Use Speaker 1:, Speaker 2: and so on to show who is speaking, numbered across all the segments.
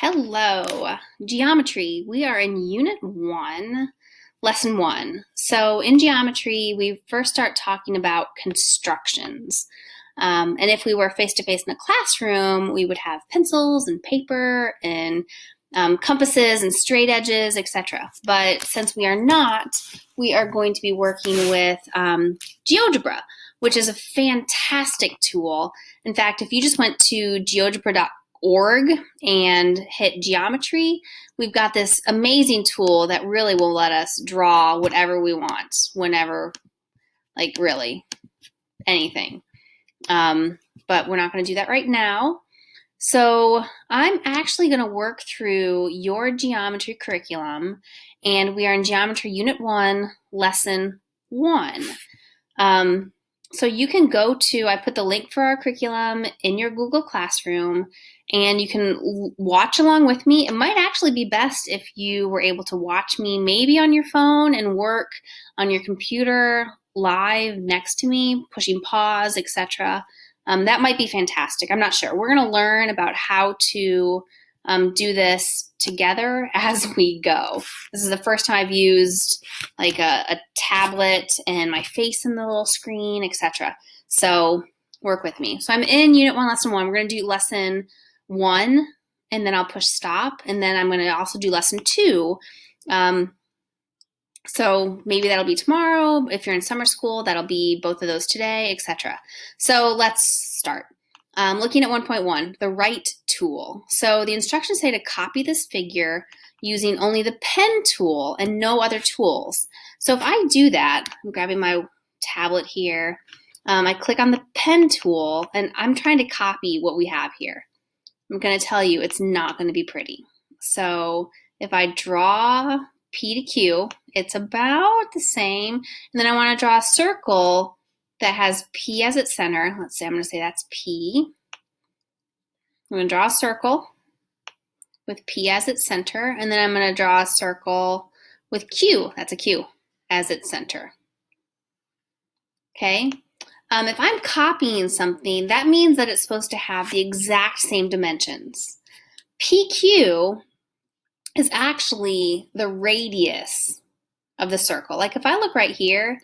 Speaker 1: Hello, geometry. We are in Unit 1, Lesson 1. So in geometry, we first start talking about constructions. And if we were face-to-face in a classroom, we would have pencils and paper and compasses and straight edges, etc. But since we are not, we are going to be working with GeoGebra, which is a fantastic tool. In fact, if you just went to geogebra.org and hit geometry, we've got this amazing tool that really will let us draw whatever we want, whenever, like really anything. But we're not going to do that right now. So I'm actually going to work through your geometry curriculum, and we are in Geometry Unit 1, Lesson 1. So you can go to, I put the link for our curriculum in your Google Classroom, and you can watch along with me. It might actually be best if you were able to watch me maybe on your phone and work on your computer live next to me, pushing pause, etc. That might be fantastic. I'm not sure. We're going to learn about how to do this together as we go. This is the first time I've used like a tablet and my face in the little screen, etc. So work with me. So I'm in Unit 1, Lesson 1. We're going to do Lesson 1, and then I'll push stop, and then I'm going to also do Lesson 2. So maybe that'll be tomorrow. If you're in summer school, that'll be both of those today, etc. So let's start. Looking at 1.1, the right tool. So the instructions say to copy this figure using only the pen tool and no other tools. So if I do that, I'm grabbing my tablet here, I click on the pen tool, and I'm trying to copy what we have here. I'm going to tell you it's not going to be pretty. So if I draw P to Q, it's about the same. And then I want to draw a circle that has P as its center. Let's say I'm going to say that's P. I'm going to draw a circle with P as its center, and then I'm going to draw a circle with Q, that's a Q, as its center. Okay? If I'm copying something, that means that it's supposed to have the exact same dimensions. PQ is actually the radius of the circle. Like if I look right here,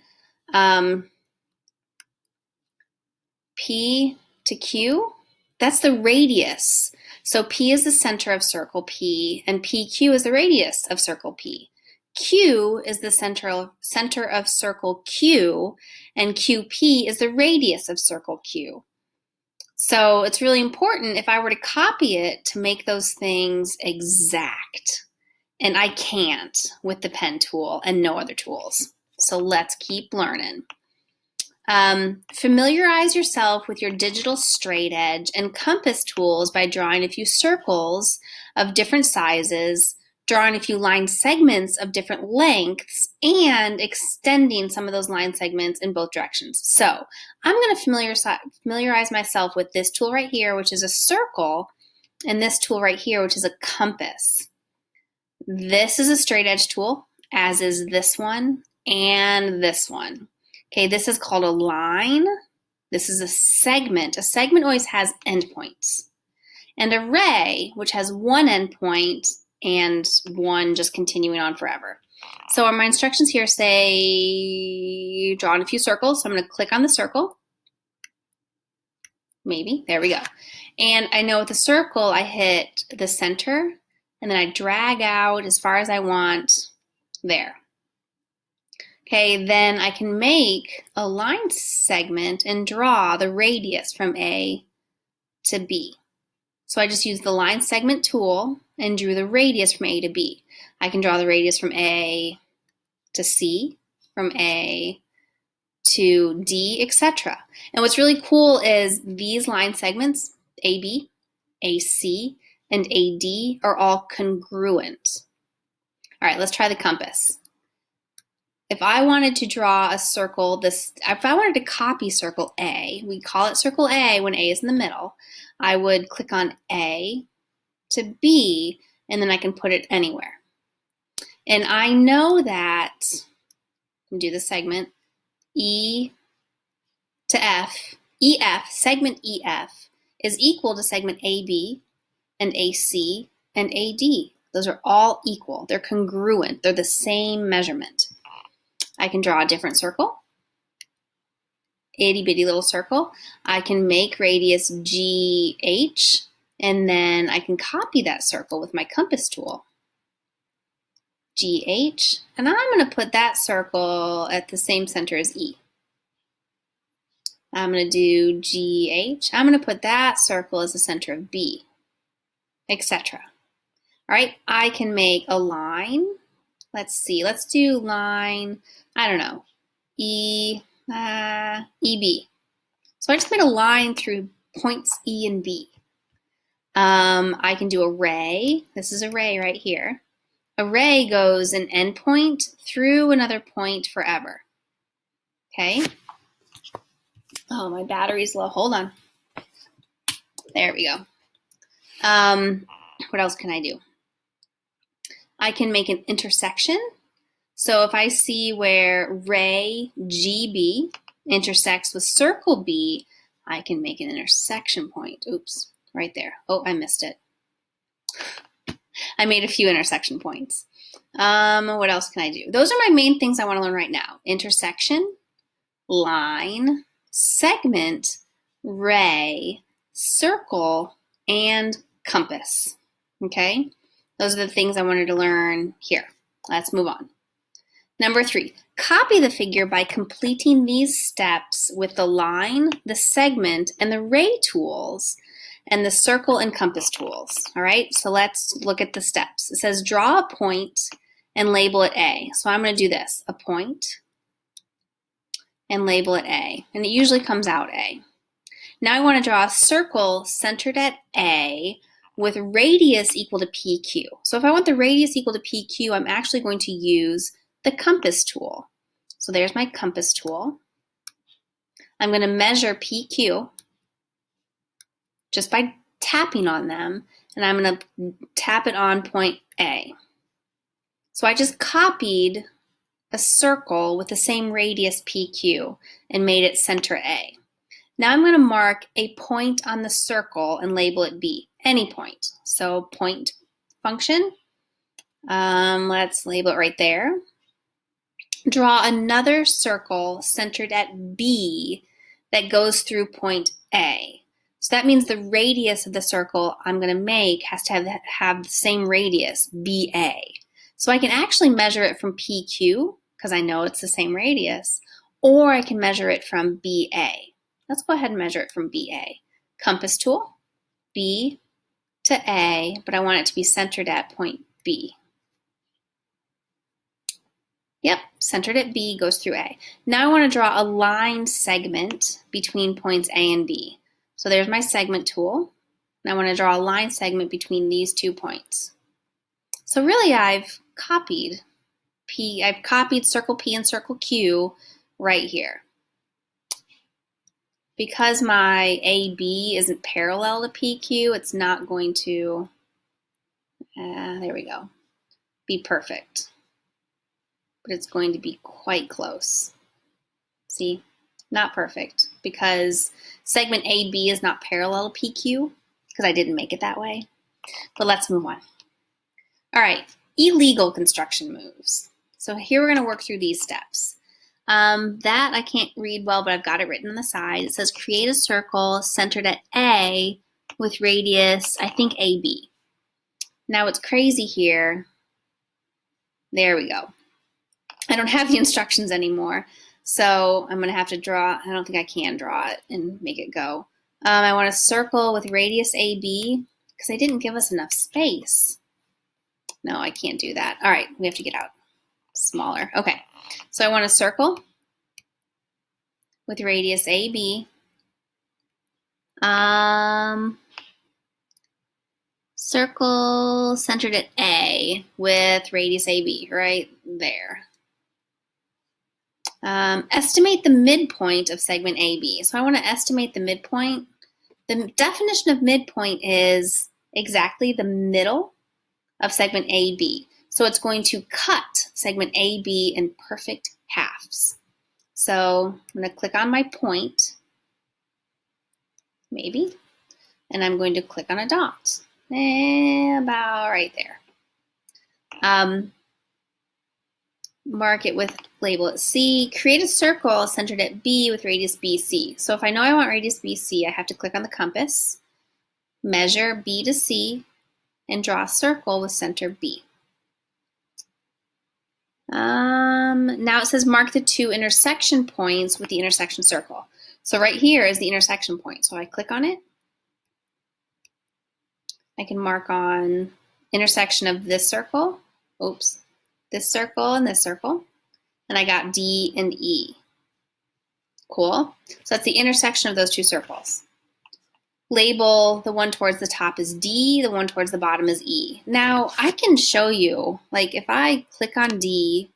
Speaker 1: P to Q, that's the radius. So P is the center of circle P, and PQ is the radius of circle P. Q is the center of circle Q, and QP is the radius of circle Q. So it's really important if I were to copy it to make those things exact. And I can't with the pen tool and no other tools. So let's keep learning. Familiarize yourself with your digital straight edge and compass tools by drawing a few circles of different sizes, drawing a few line segments of different lengths, and extending some of those line segments in both directions. So I'm going to familiarize myself with this tool right here, which is a circle, and this tool right here, which is a compass. This is a straight edge tool, as is this one and this one. Okay, this is called a line. This is a segment. A segment always has endpoints. And a ray, which has one endpoint and one just continuing on forever. So my instructions here say draw in a few circles. So I'm going to click on the circle. Maybe. There we go. And I know with the circle, I hit the center, and then I drag out as far as I want there. Okay, then I can make a line segment and draw the radius from A to B. So I just used the line segment tool and drew the radius from A to B. I can draw the radius from A to C, from A to D, etc. And what's really cool is these line segments, AB, AC, and AD, are all congruent. All right, let's try the compass. If I wanted to draw a circle, if I wanted to copy circle A, we call it circle A when A is in the middle, I would click on A to B, and then I can put it anywhere. And I know that, do the segment, E to F, EF, segment EF, is equal to segment AB and AC and AD. Those are all equal. They're congruent. They're the same measurement. I can draw a different circle, itty bitty little circle. I can make radius GH, and then I can copy that circle with my compass tool. GH, and I'm going to put that circle at the same center as E. I'm going to do GH. I'm going to put that circle as the center of B, etc. All right, I can make a line. Let's see, let's do line, I don't know, EB. So I just made a line through points E and B. I can do a ray. This is a ray right here. A ray goes an endpoint through another point forever. Okay. Oh, my battery's low. Hold on. There we go. What else can I do? I can make an intersection. So if I see where ray GB intersects with circle B, I can make an intersection point. Oops, right there. Oh, I missed it. I made a few intersection points. What else can I do? Those are my main things I want to learn right now. Intersection, line, segment, ray, circle, and compass. Okay? Those are the things I wanted to learn here. Let's move on. Number 3, copy the figure by completing these steps with the line, the segment, and the ray tools, and the circle and compass tools. All right, so let's look at the steps. It says draw a point and label it A. So I'm going to do this, a point, and label it A. And it usually comes out A. Now I want to draw a circle centered at A with radius equal to PQ. So if I want the radius equal to PQ, I'm actually going to use the compass tool. So there's my compass tool. I'm going to measure PQ just by tapping on them, and I'm going to tap it on point A. So I just copied a circle with the same radius PQ and made it center A. Now I'm going to mark a point on the circle and label it B, any point. So point function, let's label it right there. Draw another circle centered at B that goes through point A. So that means the radius of the circle I'm going to make has to have the same radius, BA. So I can actually measure it from PQ, because I know it's the same radius, or I can measure it from BA. Let's go ahead and measure it from BA. Compass tool, B to A, but I want it to be centered at point B. Yep, centered at B, goes through A. Now I want to draw a line segment between points A and B. So there's my segment tool. And I want to draw a line segment between these 2 points. So really I've copied circle P and circle Q right here. Because my AB isn't parallel to PQ, it's not going to, there we go, be perfect. But it's going to be quite close. See, not perfect because segment AB is not parallel to PQ because I didn't make it that way. But let's move on. All right, illegal construction moves. So here we're going to work through these steps. That I can't read well, but I've got it written on the side. It says create a circle centered at A with radius, I think AB. Now what's crazy here, there we go. I don't have the instructions anymore, so I'm going to have to draw. I don't think I can draw it and make it go. I want a circle with radius AB because they didn't give us enough space. No, I can't do that. All right, we have to get out smaller. Okay, so I want a circle with radius AB. Circle centered at A with radius AB right there. Estimate the midpoint of segment AB. So I want to estimate the midpoint. The definition of midpoint is exactly the middle of segment AB. So it's going to cut segment AB in perfect halves. So I'm going to click on my point, maybe, and I'm going to click on a dot. about right there. Mark it with, label it C. Create a circle centered at B with radius BC. So if I know I want radius BC, I have to click on the compass, measure B to C, and draw a circle with center B. Now it says mark the two intersection points with the intersection circle. So right here is the intersection point. So I click on it. I can mark on intersection of this circle. Oops. This circle and this circle. And I got D and E. Cool. So that's the intersection of those two circles. Label the one towards the top is D, the one towards the bottom is E. Now I can show you, like if I click on D,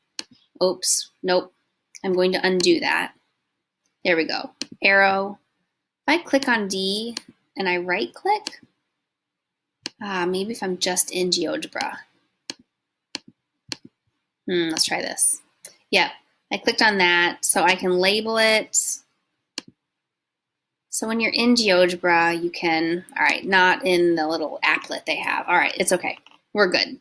Speaker 1: oops, nope, I'm going to undo that. There we go, arrow. If I click on D and I right click, maybe if I'm just in GeoGebra. Let's try this. Yep, I clicked on that so I can label it. So when you're in GeoGebra, you can, all right, not in the little applet they have. All right, it's okay, we're good.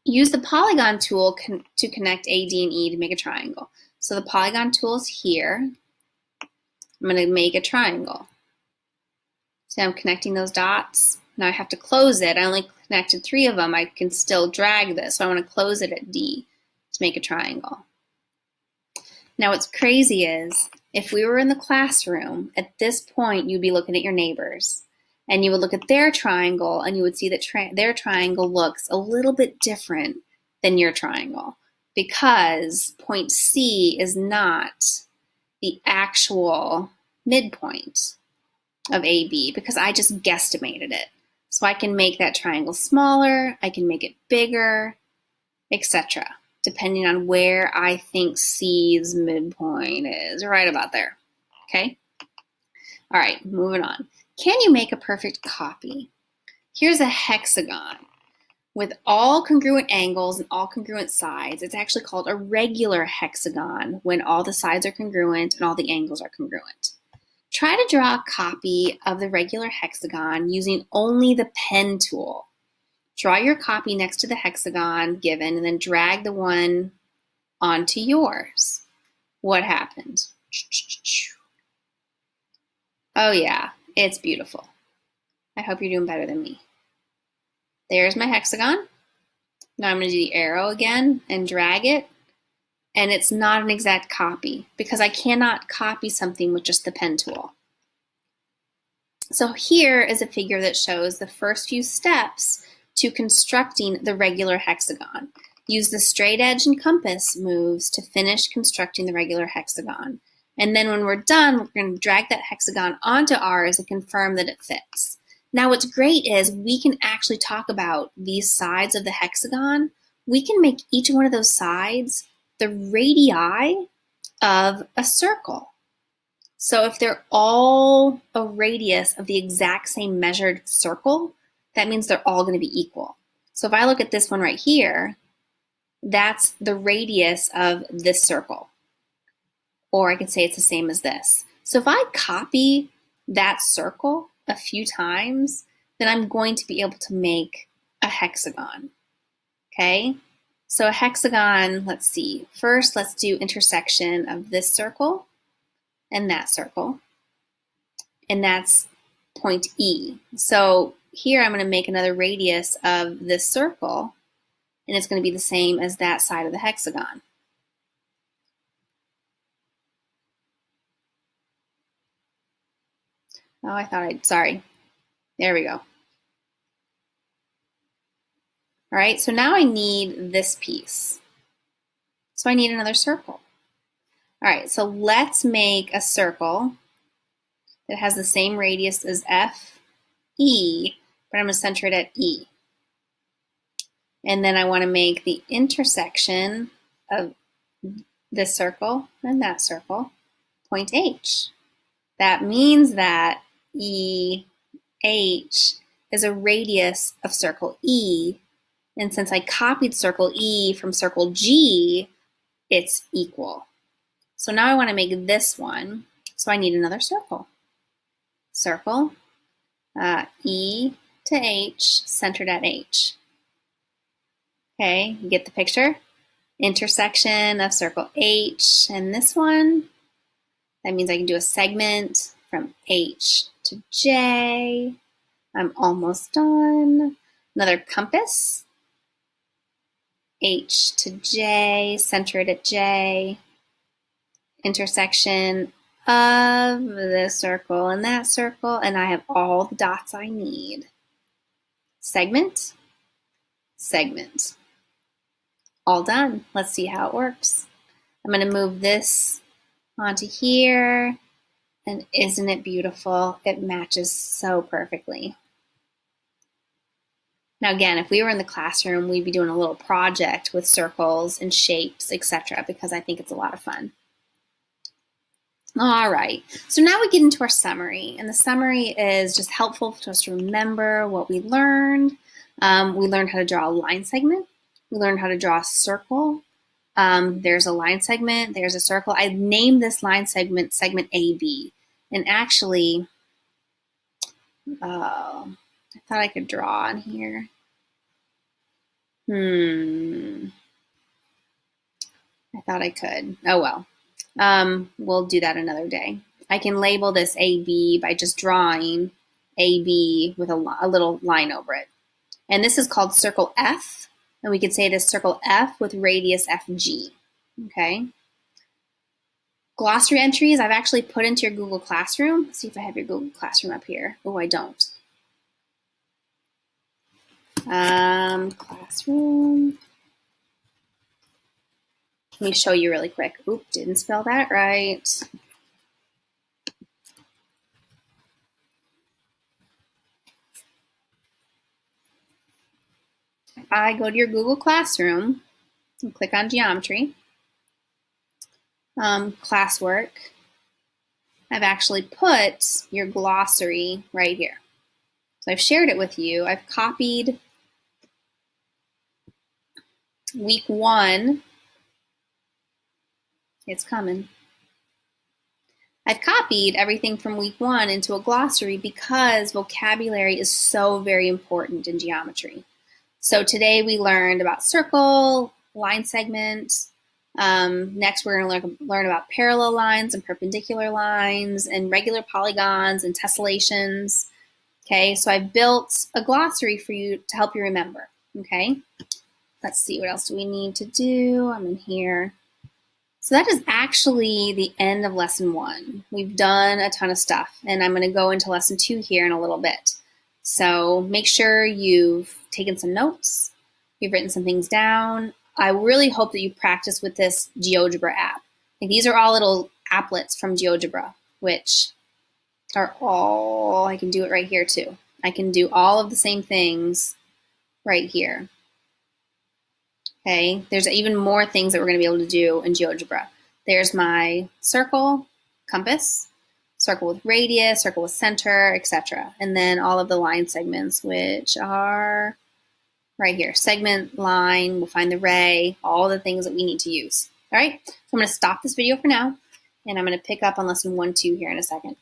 Speaker 1: Use the polygon tool to connect A, D, and E to make a triangle. So the polygon tool is here. I'm gonna make a triangle. See, I'm connecting those dots. Now I have to close it. I only connected 3 of them. I can still drag this. So I wanna close it at D to make a triangle. Now what's crazy is, if we were in the classroom, at this point you'd be looking at your neighbors and you would look at their triangle and you would see that their triangle looks a little bit different than your triangle because point C is not the actual midpoint of AB because I just guesstimated it. So I can make that triangle smaller, I can make it bigger, etc. depending on where I think C's midpoint is, right about there, okay? All right, moving on. Can you make a perfect copy? Here's a hexagon with all congruent angles and all congruent sides. It's actually called a regular hexagon when all the sides are congruent and all the angles are congruent. Try to draw a copy of the regular hexagon using only the pen tool. Draw your copy next to the hexagon given and then drag the one onto yours. What happened? Oh yeah, it's beautiful. I hope you're doing better than me. There's my hexagon. Now I'm going to do the arrow again and drag it. And it's not an exact copy because I cannot copy something with just the pen tool. So here is a figure that shows the first few steps to constructing the regular hexagon. Use the straight edge and compass moves to finish constructing the regular hexagon. And then when we're done, we're going to drag that hexagon onto ours and confirm that it fits. Now what's great is we can actually talk about these sides of the hexagon. We can make each one of those sides the radii of a circle. So if they're all a radius of the exact same measured circle, that means they're all going to be equal. So if I look at this one right here, that's the radius of this circle. Or I can say it's the same as this. So if I copy that circle a few times, then I'm going to be able to make a hexagon. Okay? So a hexagon, let's see. First, let's do intersection of this circle and that circle. And that's point E. So here I'm going to make another radius of this circle, and it's going to be the same as that side of the hexagon. Oh, I thought sorry. There we go. All right, so now I need this piece. So I need another circle. All right, so let's make a circle that has the same radius as F, E, but I'm going to center it at E. And then I want to make the intersection of this circle and that circle, point H. That means that EH is a radius of circle E, and since I copied circle E from circle G, it's equal. So now I want to make this one, so I need another circle. Circle, E to H, centered at H. Okay, you get the picture? Intersection of circle H and this one. That means I can do a segment from H to J. I'm almost done. Another compass. H to J, centered at J. Intersection of this circle and that circle, and I have all the dots I need. Segment, segment. All done. Let's see how it works. I'm going to move this onto here, and isn't it beautiful? It matches so perfectly. Now again, if we were in the classroom, we'd be doing a little project with circles and shapes, etc., because I think it's a lot of fun. All right, so now we get into our summary, and the summary is just helpful to us to remember what we learned. We learned how to draw a line segment. We learned how to draw a circle. There's a line segment, there's a circle. I named this line segment AB, and actually, I thought I could draw on here. I thought I could. Oh well. We'll do that another day. I can label this AB by just drawing AB with a little line over it. And this is called circle F. And we could say it is circle F with radius FG. Okay. Glossary entries I've actually put into your Google Classroom. Let's see if I have your Google Classroom up here. Oh, I don't. Classroom. Let me show you really quick. Oop, didn't spell that right. If I go to your Google Classroom and click on geometry, classwork, I've actually put your glossary right here. So I've shared it with you. I've copied week 1. It's coming. I've copied everything from week 1 into a glossary because vocabulary is so very important in geometry. So today we learned about circle, line segment. Next we're going to learn about parallel lines and perpendicular lines and regular polygons and tessellations. Okay, so I built a glossary for you to help you remember. Okay, let's see, what else do we need to do? I'm in here. So that is actually the end of lesson 1. We've done a ton of stuff, and I'm going to go into lesson 2 here in a little bit. So make sure you've taken some notes, you've written some things down. I really hope that you practice with this GeoGebra app. Like, these are all little applets from GeoGebra, which are all, I can do it right here too. I can do all of the same things right here. Okay, there's even more things that we're going to be able to do in GeoGebra. There's my circle, compass, circle with radius, circle with center, etc. And then all of the line segments, which are right here. Segment, line, we'll find the ray, all the things that we need to use. All right, so I'm going to stop this video for now, and I'm going to pick up on lesson 1, 2 here in a second.